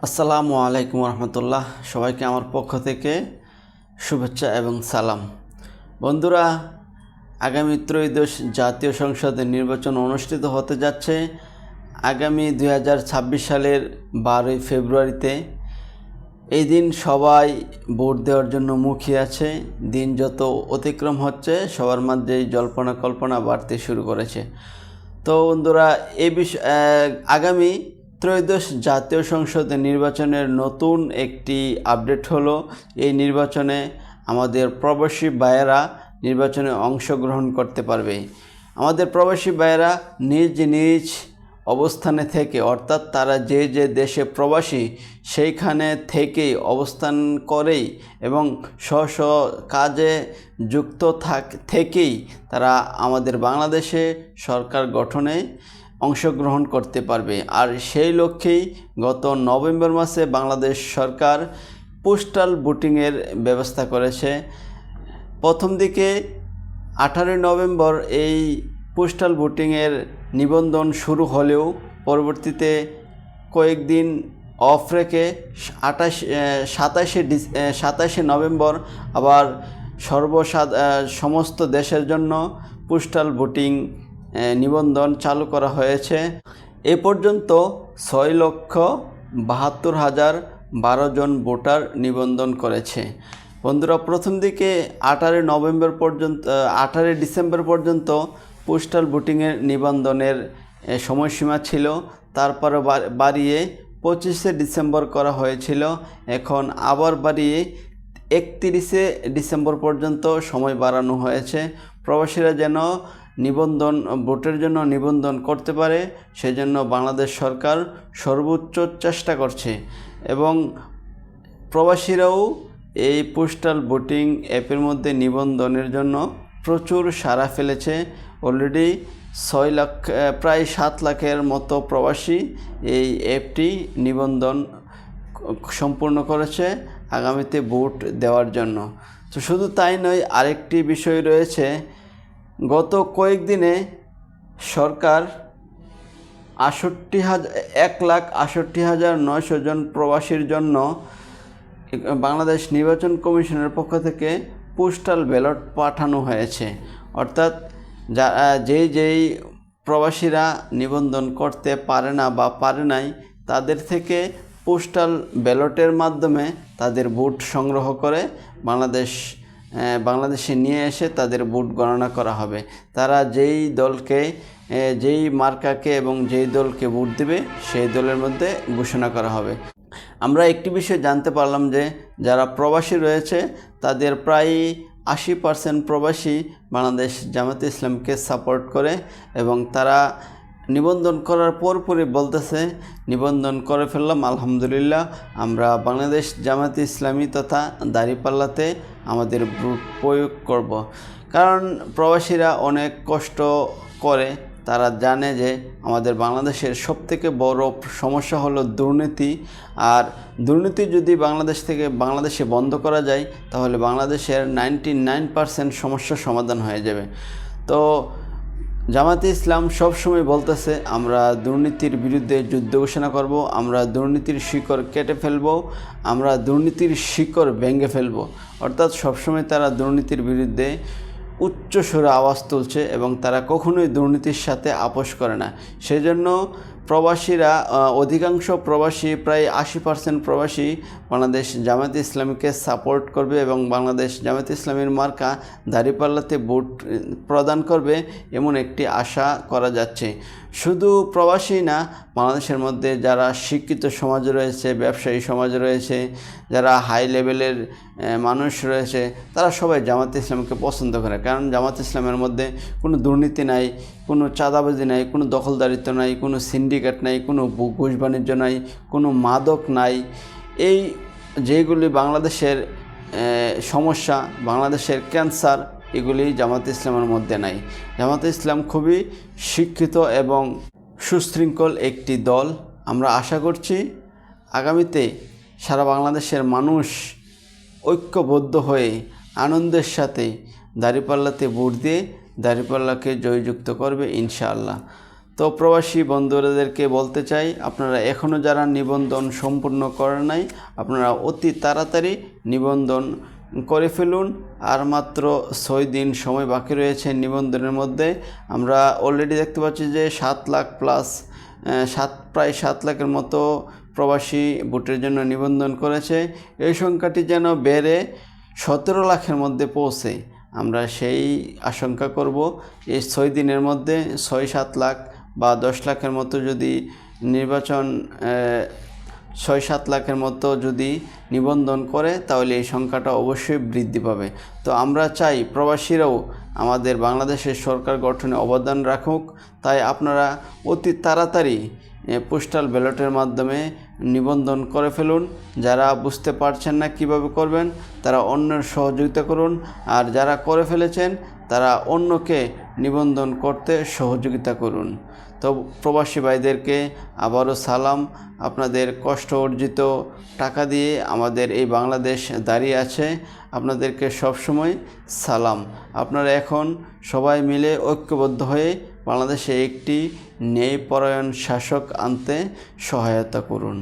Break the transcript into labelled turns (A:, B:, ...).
A: আসসালামু আলাইকুম রহমতুল্লাহ। সবাইকে আমার পক্ষ থেকে শুভেচ্ছা এবং সালাম। বন্ধুরা, আগামী ত্রয়োদশ জাতীয় সংসদের নির্বাচন অনুষ্ঠিত হতে যাচ্ছে আগামী 2026 সালের 12ই ফেব্রুয়ারিতে। এই দিন সবাই ভোট দেওয়ার জন্য মুখিয়ে আছে। দিন যত অতিক্রম হচ্ছে সবার মধ্যেই জল্পনা কল্পনা বাড়তে শুরু করেছে। তো বন্ধুরা, এই আগামী ত্রয়োদশ জাতীয় সংসদের নির্বাচনের নতুন একটি আপডেট হলো, এই নির্বাচনে আমাদের প্রবাসী ভাইয়েরা নির্বাচনে অংশগ্রহণ করতে পারবে। আমাদের প্রবাসী ভাইয়েরা নিজ নিজ অবস্থানে থেকে, অর্থাৎ তারা যে যে দেশে প্রবাসী সেইখানে থেকেই অবস্থান করেই এবং স্ব কাজে যুক্ত থেকেই তারা আমাদের বাংলাদেশে সরকার গঠনে অংশগ্রহণ করতে পারবে। আর সেই লক্ষ্যেই গত নভেম্বর মাসে বাংলাদেশ সরকার পোস্টাল ভোটিংয়ের ব্যবস্থা করেছে। প্রথম দিকে 18 নভেম্বর এই পোস্টাল ভোটিংয়ের নিবন্ধন শুরু হলেও পরবর্তীতে কয়েকদিন অফ রেখে 27শে নভেম্বর আবার সমস্ত দেশের জন্য পোস্টাল ভোটিং নিবন্ধন চালু করা হয়েছে। এ পর্যন্ত 6,72,012 জন ভোটার নিবন্ধন করেছে। বন্ধুরা, প্রথম দিকে 18 ডিসেম্বর পর্যন্ত পোস্টাল ভোটিংয়ের নিবন্ধনের সময়সীমা ছিল, তারপরে বাড়িয়ে 25শে ডিসেম্বর করা হয়েছিল। এখন আবার বাড়িয়ে 31শে ডিসেম্বর পর্যন্ত সময় বাড়ানো হয়েছে। প্রবাসীরা যেন ভোটের জন্য নিবন্ধন করতে পারে, সেজন্য বাংলাদেশ সরকার সর্বোচ্চ চেষ্টা করছে এবং প্রবাসীরাও এই পোস্টাল ভোটিং অ্যাপের মধ্যে নিবন্ধনের জন্য প্রচুর সাড়া ফেলেছে। অলরেডি প্রায় 7 লাখের মতো প্রবাসী এই অ্যাপটি নিবন্ধন সম্পূর্ণ করেছে আগামীতে ভোট দেওয়ার জন্য। তো শুধু তাই নয়, আরেকটি বিষয় রয়েছে। গত কয়েকদিনে সরকার 1,68,900 জন প্রবাসীর জন্য বাংলাদেশ নির্বাচন কমিশনের পক্ষ থেকে পোস্টাল ব্যালট পাঠানো হয়েছে। অর্থাৎ যেই প্রবাসীরা নিবন্ধন করতে পারে না বা পারে নাই, তাদের থেকে পোস্টাল ব্যালটের মাধ্যমে তাদের ভোট সংগ্রহ করে বাংলাদেশে নিয়ে এসে তাদের ভোট গণনা করা হবে। তারা যেই মার্কাকে এবং যেই দলকে ভোট দেবে সেই দলের মধ্যে ঘোষণা করা হবে। আমরা একটি বিষয় জানতে পারলাম যে যারা প্রবাসী রয়েছে তাদের প্রায় 80% প্রবাসী বাংলাদেশ জামাতে ইসলামকে সাপোর্ট করে এবং তারা নিবন্ধন করার পরপরই বলতেছে, নিবন্ধন করে ফেললাম, আলহামদুলিল্লাহ, আমরা বাংলাদেশ জামাতে ইসলামী তথা দাঁড়িপাল্লাতে আমাদের ভোট প্রয়োগ করব। কারণ প্রবাসীরা অনেক কষ্ট করে, তারা জানে যে আমাদের বাংলাদেশের সবথেকে বড় সমস্যা হলো দুর্নীতি। আর দুর্নীতি যদি বাংলাদেশে বন্ধ করা যায় তাহলে বাংলাদেশের 99% সমস্যার সমাধান হয়ে যাবে। তো জামাতে ইসলাম সবসময় বলতেছে, আমরা দুর্নীতির বিরুদ্ধে যুদ্ধ ঘোষণা করব, আমরা দুর্নীতির শিকড় কেটে ফেলব, আমরা দুর্নীতির শিকড় ভেঙে ফেলব। অর্থাৎ সবসময় তারা দুর্নীতির বিরুদ্ধে উচ্চ সুরে আওয়াজ তুলছে এবং তারা কখনোই দুর্নীতির সাথে আপোষ করে না। সেজন্য প্রবাসীরা, অধিকাংশ প্রবাসী, প্রায় 80% প্রবাসী বাংলাদেশ জামাতে ইসলামীকে সাপোর্ট করবে এবং বাংলাদেশ জামাতে ইসলামীর মার্কা দাঁড়িপাল্লাতে ভোট প্রদান করবে এমন একটি আশা করা যাচ্ছে। শুধু প্রবাসী না, বাংলাদেশের মধ্যে যারা শিক্ষিত সমাজ রয়েছে, ব্যবসায়ী সমাজ রয়েছে, যারা হাই লেভেলের মানুষ রয়েছে, তারা সবাই জামাতে ইসলামকে পছন্দ করে। কারণ জামাতে ইসলামের মধ্যে কোনো দুর্নীতি নাই, কোনো চাঁদাবাজি নাই, কোনো দখলদারিত্ব নাই, কোনো সিন্ডিকেট নাই, কোনো ঘুষ বাণিজ্য নাই, কোনো মাদক নাই। এই যেগুলি বাংলাদেশের সমস্যা, বাংলাদেশের ক্যান্সার, এগুলি জামাতে ইসলামের মধ্যে নাই। জামাতে ইসলাম খুবই শিক্ষিত এবং সুশৃঙ্খল একটি দল। আমরা আশা করছি আগামীতে সারা বাংলাদেশের মানুষ ঐক্যবদ্ধ হয়ে আনন্দের সাথে দাঁড়িপাল্লাতে ভোট দিয়ে দাঁড়িপাল্লাকে জয়যুক্ত করবে ইনশাআল্লাহ। তো তো প্রবাসী বন্ধুদেরকে বলতে চাই, আপনারা এখনও যারা নিবন্ধন সম্পূর্ণ করেন নাই, আপনারা অতি তাড়াতাড়ি নিবন্ধন করে ফেলুন। আর মাত্র 6 দিন সময় বাকি রয়েছে নিবন্ধনের মধ্যে। আমরা অলরেডি দেখতে পাচ্ছি যে 7 লাখ প্লাস প্রায় 7 লাখের মতো প্রবাসী ভোটের জন্য নিবন্ধন করেছে। এই সংখ্যাটি যেন বেড়ে 17 লাখের মধ্যে পৌঁছে, আমরা সেই আশঙ্কা করব। এই 6 দিনের মধ্যে 6-7 লাখ বা 10 লাখের মতো যদি 6-7 লাখের মতো যদি নিবন্ধন করে, তাহলে এই সংখ্যাটা অবশ্যই বৃদ্ধি পাবে। তো আমরা চাই প্রবাসীরাও আমাদের বাংলাদেশের সরকার গঠনে অবদান রাখুক। তাই আপনারা অতি তাড়াতাড়ি পোস্টাল ব্যালটের মাধ্যমে নিবন্ধন করে ফেলুন। যারা বুঝতে পারছেন না কিভাবে করবেন, তারা অন্যের সহযোগিতা করুন। আর যারা করে ফেলেছেন, তারা অন্যকে নিবন্ধন করতে সহযোগিতা করুন। তো প্রবাসী ভাইদেরকে আবারও সালাম। আপনাদের কষ্ট অর্জিত টাকা দিয়ে আমাদের এই বাংলাদেশ দাঁড়িয়ে আছে, আপনাদেরকে সবসময় সালাম। আপনারা এখন সবাই মিলে ঐক্যবদ্ধ হয়ে বাংলাদেশে একটি ন্যায়পরায়ণ শাসক আনতে সহায়তা করুন।